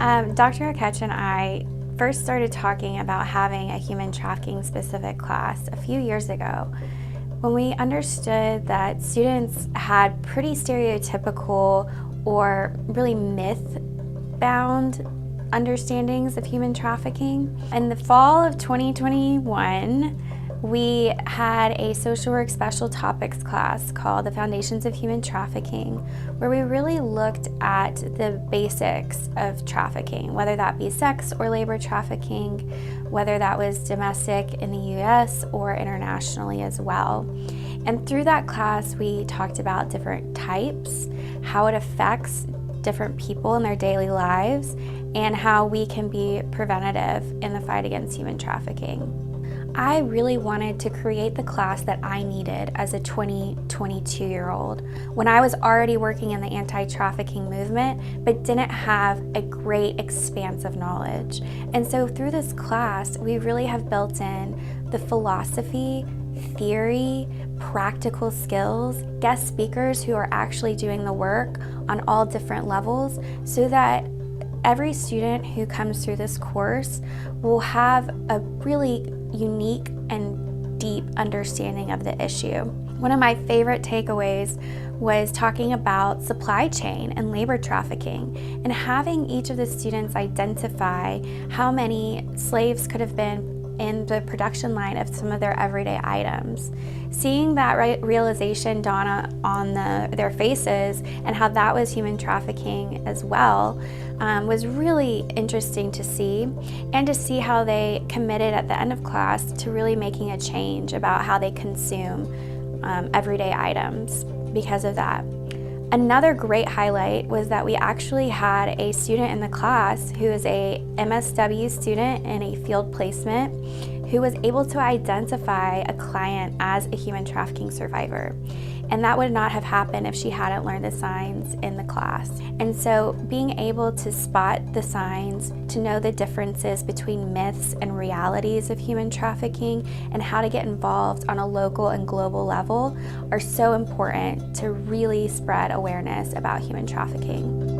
Dr. Okech and I first started talking about having a human trafficking specific class a few years ago when we understood that students had pretty stereotypical or really myth-bound understandings of human trafficking. In the fall of 2021, we had a social work special topics class called The Foundations of Human Trafficking, where we really looked at the basics of trafficking, whether that be sex or labor trafficking, whether that was domestic in the US or internationally as well. And through that class, we talked about different types, how it affects different people in their daily lives, and how we can be preventative in the fight against human trafficking. I really wanted to create the class that I needed as a 22-year-old when I was already working in the anti-trafficking movement but didn't have a great expanse of knowledge. And so through this class, we really have built in the philosophy, theory, practical skills, guest speakers who are actually doing the work on all different levels so that every student who comes through this course will have a really unique and deep understanding of the issue. One of my favorite takeaways was talking about supply chain and labor trafficking and having each of the students identify how many slaves could have been in the production line of some of their everyday items. Seeing that realization dawn on their faces and how that was human trafficking as well was really interesting to see, and to see how they committed at the end of class to really making a change about how they consume everyday items because of that. Another great highlight was that we actually had a student in the class who is a MSW student in a field placement who was able to identify a client as a human trafficking survivor. And that would not have happened if she hadn't learned the signs in the class. And so being able to spot the signs, to know the differences between myths and realities of human trafficking and how to get involved on a local and global level are so important to really spread awareness about human trafficking.